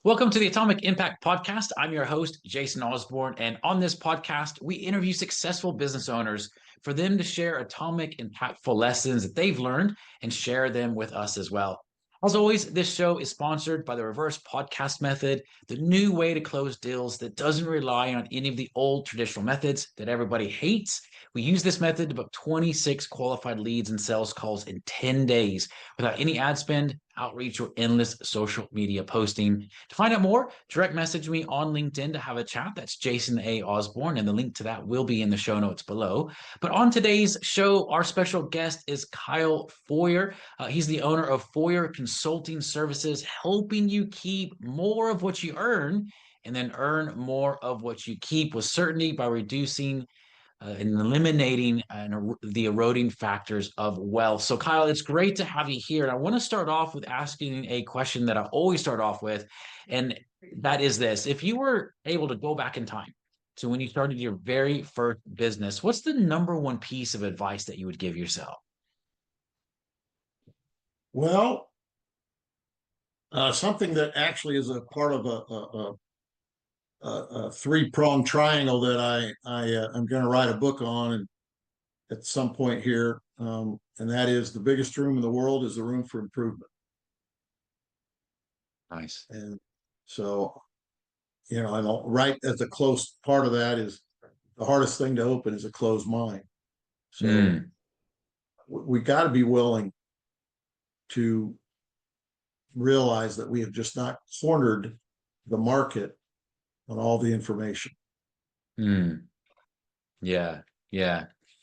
Welcome to the Atomic Impact Podcast. I'm your host, Jason Osborn. And on this podcast, we interview successful business owners for them to share atomic, impactful lessons that they've learned and share them with us as well. As always, this show is sponsored by the reverse podcast method, the new way to close deals that doesn't rely on any of the old traditional methods that everybody hates. We use this method to book 26 qualified leads and sales calls in 10 days without any ad spend, outreach, or endless social media posting. To find out more, direct message me on LinkedIn to have a chat. That's Jason A. Osborn, and the link to that will be in the show notes below. But on today's show, our special guest is Kyle Foyer. He's the owner of Foyer Consulting Services, helping you keep more of what you earn and then earn more of what you keep with certainty by reducing and eliminating the eroding factors of wealth. So, Kyle, it's great to have you here. And I want to start off with asking a question that I always start off with, and that is this. If you were able to go back in time to when you started your very first business, what's the number one piece of advice that you would give yourself? Well, something that actually is a part of a three-pronged triangle that I'm going to write a book on and at some point here, and that is the biggest room in the world is the room for improvement. Nice. And so, and right at the close part of that is the hardest thing to open is a closed mind. So we got to be willing to realize that we have just not cornered the market on all the information. Yeah.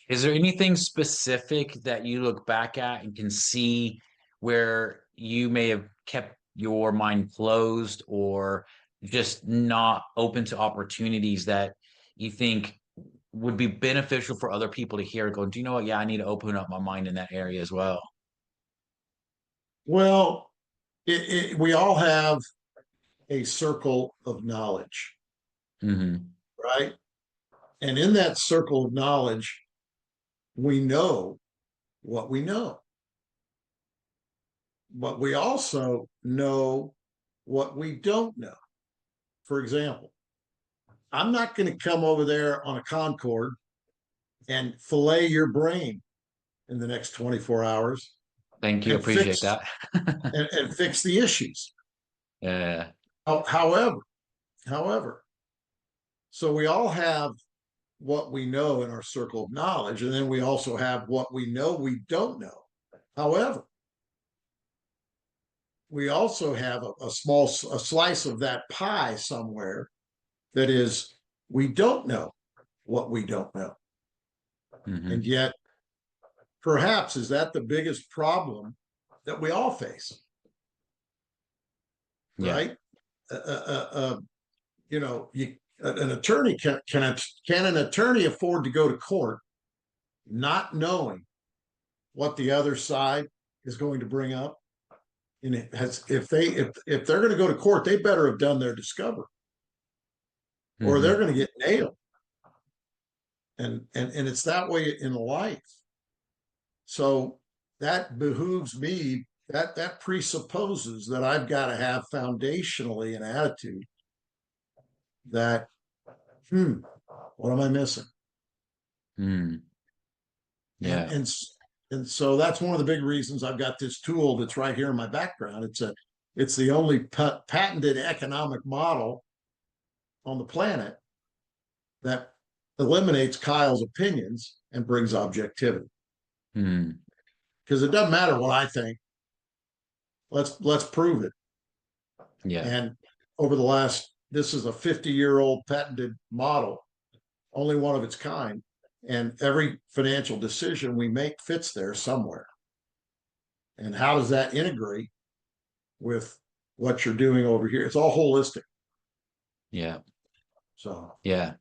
Is there anything specific that you look back at and can see where you may have kept your mind closed or just not open to opportunities that you think would be beneficial for other people to hear? Go, do you know what? Yeah, I need to open up my mind in that area as well. Well, we all have a circle of knowledge, right? And in that circle of knowledge, we know what we know. But we also know what we don't know. For example, I'm not going to come over there on a Concorde and fillet your brain in the next 24 hours. Thank you. Appreciate that. and fix the issues. Yeah. However, so we all have what we know in our circle of knowledge, and then we also have what we know we don't know. However, we also have a slice of that pie somewhere that is we don't know what we don't know. And yet, perhaps is that the biggest problem that we all face? Yeah. Right? An attorney can an attorney afford to go to court not knowing what the other side is going to bring up? And if they're going to go to court, they better have done their discovery, or they're going to get nailed. And it's that way in life. So that behooves me. That presupposes that I've got to have foundationally an attitude that, what am I missing? Yeah. And so that's one of the big reasons I've got this tool that's right here in my background. It's the only patented economic model on the planet that eliminates Kyle's opinions and brings objectivity. Because it doesn't matter what I think. Let's prove it. Yeah. And over the this is a 50-year-old patented model, only one of its kind. And every financial decision we make fits there somewhere. And how does that integrate with what you're doing over here? It's all holistic. Yeah. So. Yeah.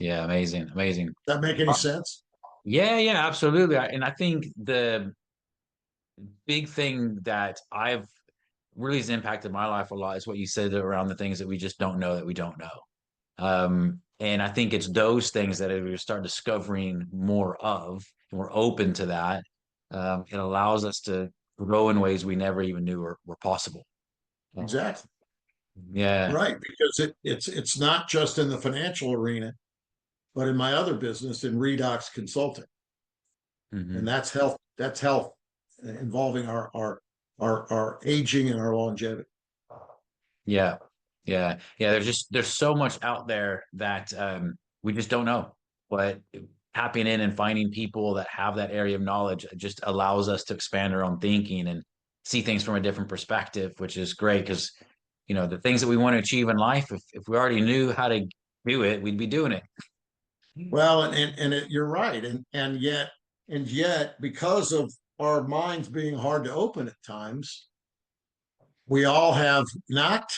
Amazing. Does that make any sense? Yeah, absolutely. And I think the big thing that I've really has impacted my life a lot is what you said around the things that we just don't know that we don't know. And I think it's those things that we start discovering more of, and we're open to that. It allows us to grow in ways we never even knew were possible. Exactly. Yeah. Right, because it's not just in the financial arena, but in my other business in Redox Consulting, and Hmm. that's health. That's health involving our aging and our longevity. Yeah. Yeah. Yeah. There's so much out there that we just don't know. But tapping in and finding people that have that area of knowledge just allows us to expand our own thinking and see things from a different perspective, which is great because the things that we want to achieve in life, if we already knew how to do it, we'd be doing it. Well, you're right, and yet because of our minds being hard to open at times, we all have not.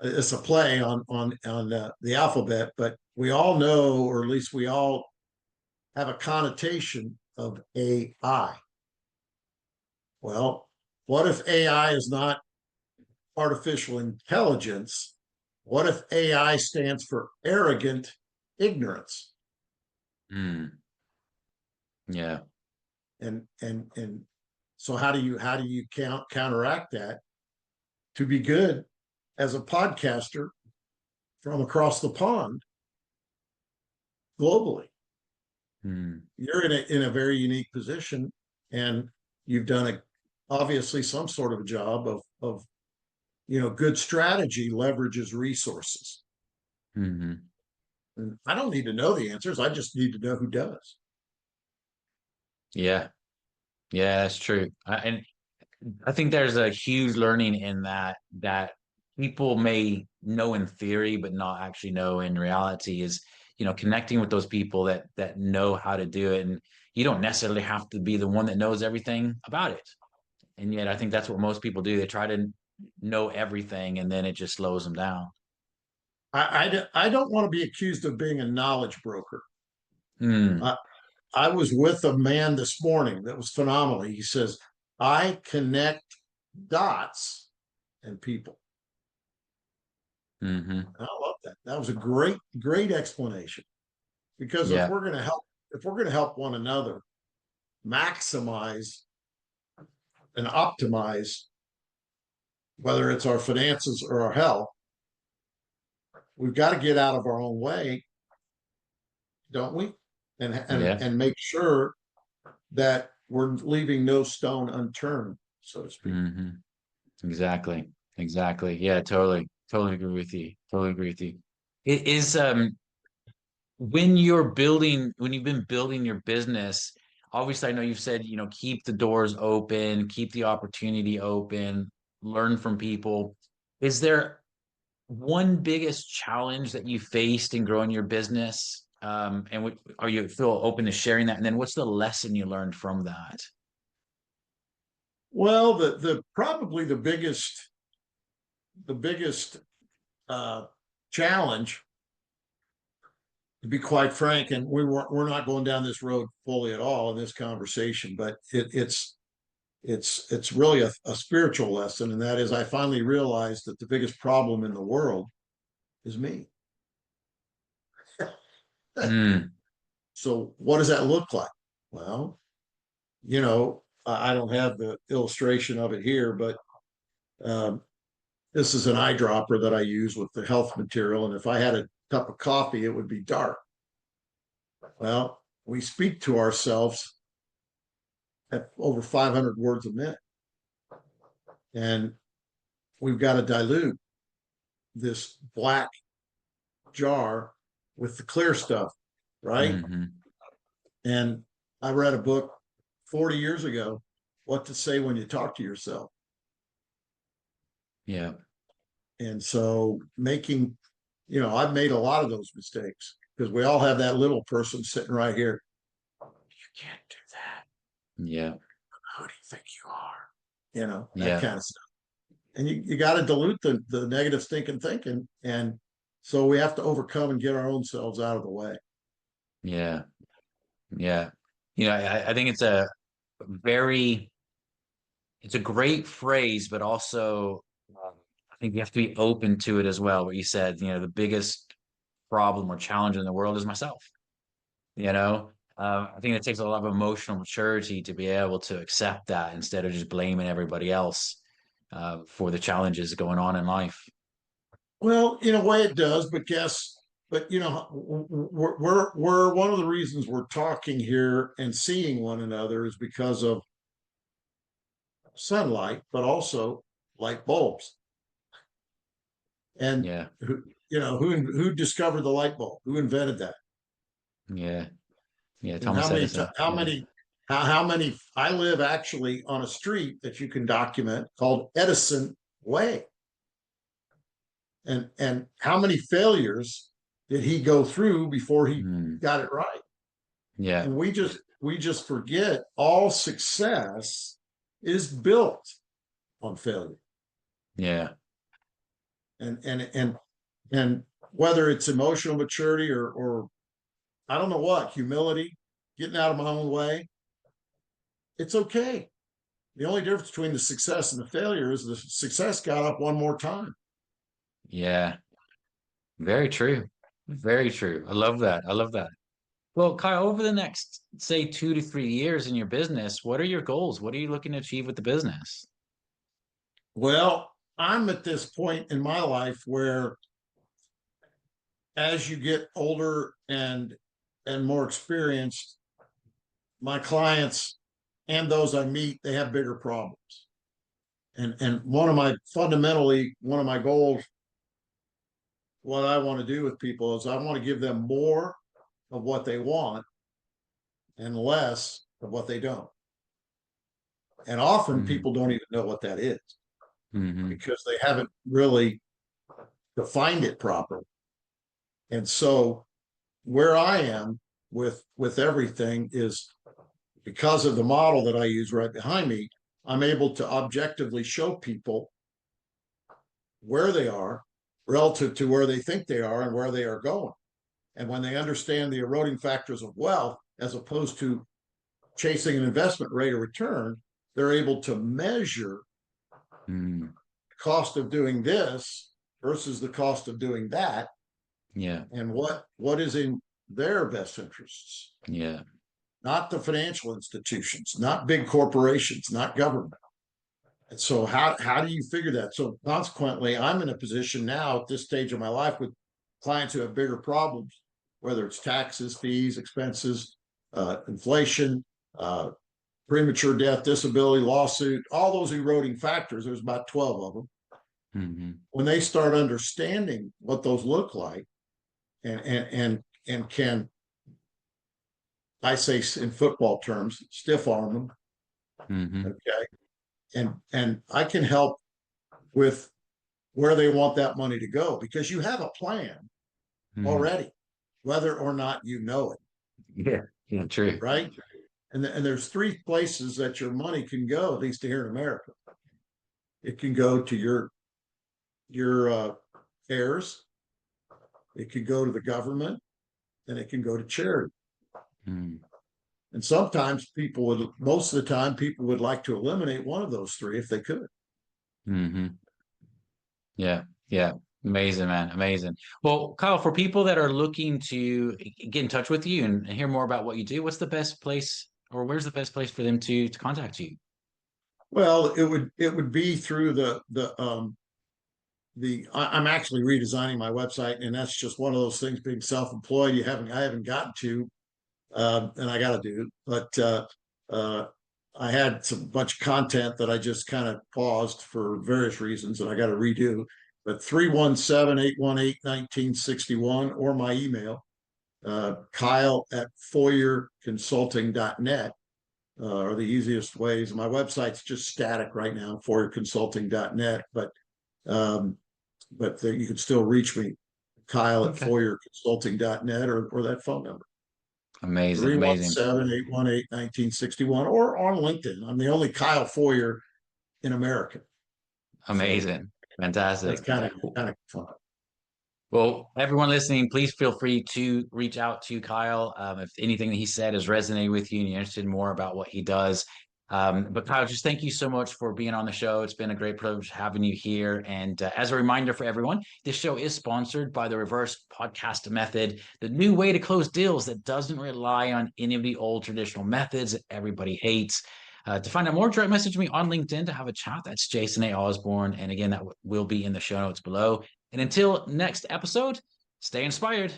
It's a play on the alphabet, but we all know, or at least we all have a connotation of AI. Well, what if AI is not artificial intelligence? What if AI stands for arrogant ignorance? Mm, yeah. And so how do you counteract that to be good as a podcaster from across the pond globally? Mm, You're in a very unique position, and you've done obviously some sort of a job of good strategy leverages resources. hmm. And I don't need to know the answers. I just need to know who does. Yeah. Yeah, that's true. And I think there's a huge learning in that people may know in theory, but not actually know in reality is, connecting with those people that know how to do it. And you don't necessarily have to be the one that knows everything about it. And yet I think that's what most people do. They try to know everything and then it just slows them down. I don't want to be accused of being a knowledge broker. Mm, I, I was with a man this morning that was phenomenal. He says, I connect dots and people. hmm. And I love that. That was a great explanation. Because if Yeah. we're going to help one another maximize and optimize, whether it's our finances or our health, we've got to get out of our own way, don't we? And and Yeah. and make sure that we're leaving no stone unturned, so to speak. Hmm. Exactly. Exactly. Yeah, totally. Totally agree with you. Totally agree with you. It is when you've been building your business, obviously I know you've said, keep the doors open, keep the opportunity open, learn from people. Is there one biggest challenge that you faced in growing your business? And are you feel open to sharing that? And then what's the lesson you learned from that? Well, the probably the biggest uh, challenge, to be quite frank, and we're not going down this road fully at all in this conversation, but it's really a spiritual lesson, and that is I finally realized that the biggest problem in the world is me. Mm, So what does that look like? Well, I don't have the illustration of it here, but um, this is an eyedropper that I use with the health material. And if I had a cup of coffee, it would be dark. Well, we speak to ourselves at over 500 words a minute. And we've got to dilute this black jar with the clear stuff, right? hmm. And I read a book 40 years ago, What to Say When You Talk to Yourself. Yeah. And so I've made a lot of those mistakes because we all have that little person sitting right here. You can't do that. Yeah. Who do you think you are? That Yeah. kind of stuff. And you got to dilute the negative thinking. And so we have to overcome and get our own selves out of the way. Yeah. Yeah. I think very, it's a great phrase, but also I think you have to be open to it as well. What you said, the biggest problem or challenge in the world is myself. I think it takes a lot of emotional maturity to be able to accept that instead of just blaming everybody else for the challenges going on in life. Well, in a way it does, but guess, but we're one of the reasons we're talking here and seeing one another is because of sunlight, but also light bulbs. And Yeah. who discovered the light bulb? Who invented that? Yeah. Yeah. And Thomas Edison. Yeah. how many? I live actually on a street that you can document called Edison Way. And how many failures did he go through before he got it right? Yeah. And we just forget all success is built on failure. Yeah. And whether it's emotional maturity or I don't know what, humility, getting out of my own way, it's okay. The only difference between the success and the failure is the success got up one more time. Yeah. Very true. Very true. I love that. I love that. Well, Kyle, over the next, say, 2 to 3 years in your business, what are your goals? What are you looking to achieve with the business? Well, I'm at this point in my life where as you get older and more experienced, my clients and those I meet, they have bigger problems. And one of my goals, what I want to do with people is I want to give them more of what they want and less of what they don't. And often people don't even know what that is because they haven't really defined it properly. And so where I am with everything is because of the model that I use right behind me, I'm able to objectively show people where they are relative to where they think they are and where they are going. And when they understand the eroding factors of wealth, as opposed to chasing an investment rate of return, they're able to measure the cost of doing this versus the cost of doing that. Yeah. And what is in their best interests. Yeah. Not the financial institutions, not big corporations, not government. And so how do you figure that? So consequently, I'm in a position now at this stage of my life with clients who have bigger problems, whether it's taxes, fees, expenses, inflation, premature death, disability, lawsuit, all those eroding factors. There's about 12 of them. When they start understanding what those look like, and can, I say in football terms, stiff arm them, okay, and I can help with where they want that money to go because you have a plan already, whether or not you know it. Yeah, true. Right. And there's three places that your money can go, at least here in America. It can go to your heirs, it could go to the government, and it can go to charity. And sometimes most of the time, people would like to eliminate one of those three if they could. Yeah. Yeah. Amazing, man. Amazing. Well, Kyle, for people that are looking to get in touch with you and hear more about what you do, what's the best place or where's the best place for them to contact you? Well, it would be through I'm actually redesigning my website, and that's just one of those things being self-employed. I haven't gotten to, and I got to do, but I had some bunch of content that I just kind of paused for various reasons, and I got to redo. But 317-818-1961 or my email, Kyle at FoyerConsulting.net are the easiest ways. My website's just static right now, FoyerConsulting.net, but you can still reach me, Kyle at FoyerConsulting.net or that phone number. Amazing. 317-818-1961 or on LinkedIn. I'm the only Kyle Foyer in America. Amazing. Fantastic. That's kind of fun. Well, everyone listening, please feel free to reach out to Kyle if anything that he said has resonated with you and you're interested in more about what he does. But Kyle, just thank you so much for being on the show. It's been a great privilege having you here. And as a reminder for everyone, this show is sponsored by the reverse podcast method, the new way to close deals that doesn't rely on any of the old traditional methods that everybody hates. To find out more, direct message me on LinkedIn to have a chat. That's Jason A. Osborn. And again, that will be in the show notes below. And until next episode, stay inspired.